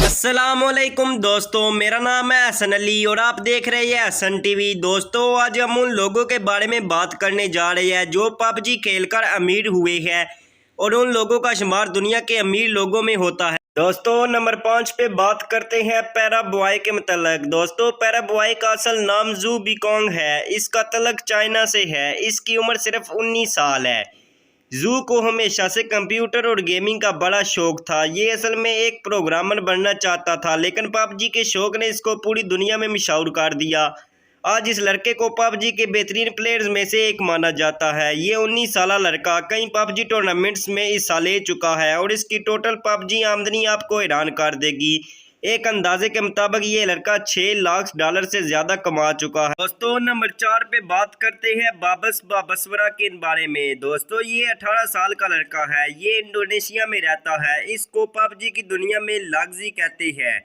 अस्सलामुअलैकुम दोस्तों, मेरा नाम है हसन अली और आप देख रहे हैं हसन टीवी। दोस्तों, आज हम उन लोगों के बारे में बात करने जा रहे हैं जो पबजी खेलकर अमीर हुए हैं और उन लोगों का शुमार दुनिया के अमीर लोगों में होता है। दोस्तों, नंबर 5 पे बात करते हैं पैराग्वाई के मतलब। दोस्तों, पैराग्वाई का असल नाम जू बिकोंग है। इसका तलक चाइना से है। इसकी उम्र सिर्फ 19 साल है। जू को हमेशा से कंप्यूटर और गेमिंग का बड़ा शौक था। ये असल में एक प्रोग्रामर बनना चाहता था, लेकिन पबजी के शौक ने इसको पूरी दुनिया में मशहूर कर दिया। आज इस लड़के को पबजी के बेहतरीन प्लेयर्स में से एक माना जाता है। ये 19 साल लड़का कई पबजी टूर्नामेंट्स में हिस्सा ले चुका है और इसकी टोटल पबजी आमदनी आपको हैरान कर देगी। एक अंदाजे के मुताबिक ये लड़का $6 लाख से ज्यादा कमा चुका है। दोस्तों, नंबर 4 पे बात करते हैं बाबस बाबसवरा के बारे में। दोस्तों, ये 18 साल का लड़का है। ये इंडोनेशिया में रहता है। इसको पबजी की दुनिया में लागजी कहते हैं।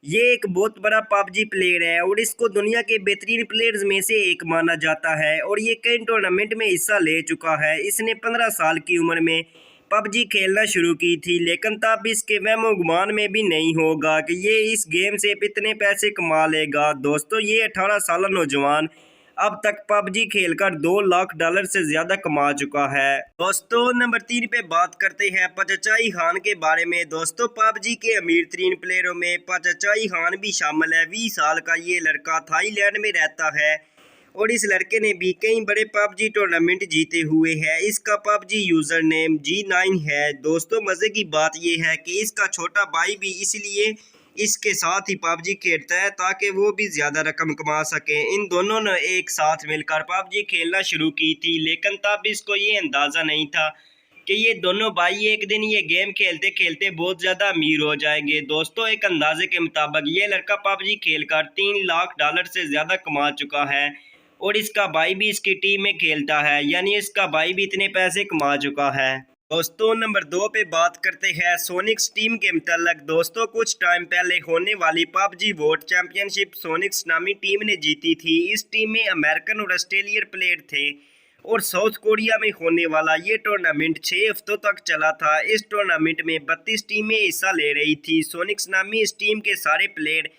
ये एक बहुत बड़ा पबजी प्लेयर है और इसको दुनिया के बेहतरीन प्लेयर्स में से एक माना जाता है और ये कई टूर्नामेंट में हिस्सा ले चुका है। इसने 15 साल की उम्र में पबजी खेलना शुरू की थी, लेकिन तब इसके वहमो गुमान में भी नहीं होगा कि ये इस गेम से इतने पैसे कमा लेगा। दोस्तों, ये 18 साल नौजवान अब तक पबजी खेलकर $2 लाख से ज्यादा कमा चुका है। दोस्तों, नंबर 3 पे बात करते हैं पचाचाई खान के बारे में। दोस्तों, पबजी के अमीर तरीन प्लेयरों में पचाचाई खान भी शामिल है। 20 साल का ये लड़का थाईलैंड में रहता है और इस लड़के ने भी कई बड़े पबजी टूर्नामेंट जीते हुए हैं। इसका पबजी यूजर नेम G9 है। दोस्तों, मजे की बात यह है कि इसका छोटा भाई भी इसलिए इसके साथ ही पबजी खेलता है ताकि वो भी ज्यादा रकम कमा सके। इन दोनों ने एक साथ मिलकर पबजी खेलना शुरू की थी, लेकिन तब इसको ये अंदाजा नहीं था कि ये दोनों भाई एक दिन ये गेम खेलते खेलते बहुत ज्यादा अमीर हो जाएंगे। दोस्तों, एक अंदाजे के मुताबिक ये लड़का पबजी खेलकर $3 लाख से ज्यादा कमा चुका है और इसका भाई भी इसकी टीम में खेलता है, यानी इसका भाई भी इतने पैसे कमा चुका है। दोस्तों, नंबर 2 पे बात करते हैं सोनिक्स टीम के मतलब। दोस्तों, कुछ टाइम पहले होने वाली पबजी वर्ल्ड चैंपियनशिप सोनिक्स नामी टीम ने जीती थी। इस टीम में अमेरिकन और ऑस्ट्रेलियन प्लेयर थे और साउथ कोरिया में होने वाला ये टूर्नामेंट 6 हफ्तों तक चला था। इस टूर्नामेंट में 32 टीमें हिस्सा ले रही थी। सोनिक्स नामी इस टीम के सारे प्लेयर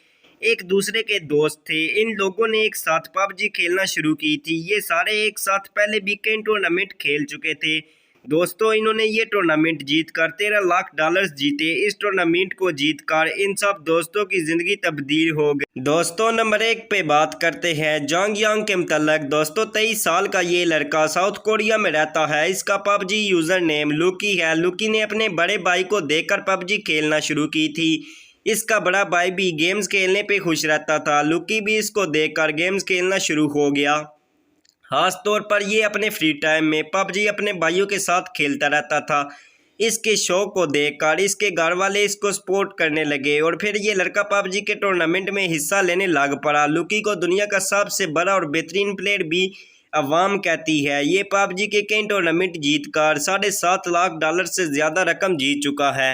एक दूसरे के दोस्त थे। इन लोगों ने एक साथ पबजी खेलना शुरू की थी। ये सारे एक साथ पहले भी कई टूर्नामेंट खेल चुके थे। दोस्तों, इन्होंने ये टूर्नामेंट जीतकर $13 लाख जीते। इस टूर्नामेंट को जीतकर इन सब दोस्तों की जिंदगी तब्दील हो गई। दोस्तों, नंबर 1 पे बात करते हैं जांग यांग के मतलब। दोस्तों, 23 साल का ये लड़का साउथ कोरिया में रहता है। इसका पबजी यूजर नेम लुकी है। लुकी ने अपने बड़े भाई को देखकर पबजी खेलना शुरू की थी। इसका बड़ा भाई भी गेम्स खेलने पे खुश रहता था। लुकी भी इसको देखकर गेम्स खेलना शुरू हो गया। खास तौर पर ये अपने फ्री टाइम में पबजी अपने भाइयों के साथ खेलता रहता था। इसके शौक को देखकर इसके घर वाले इसको सपोर्ट करने लगे और फिर ये लड़का पबजी के टूर्नामेंट में हिस्सा लेने लग पड़ा। लुकी को दुनिया का सबसे बड़ा और बेहतरीन प्लेयर भी अवाम कहती है। ये पबजी के कई टूर्नामेंट जीतकर $7.5 लाख से ज्यादा रकम जीत चुका है।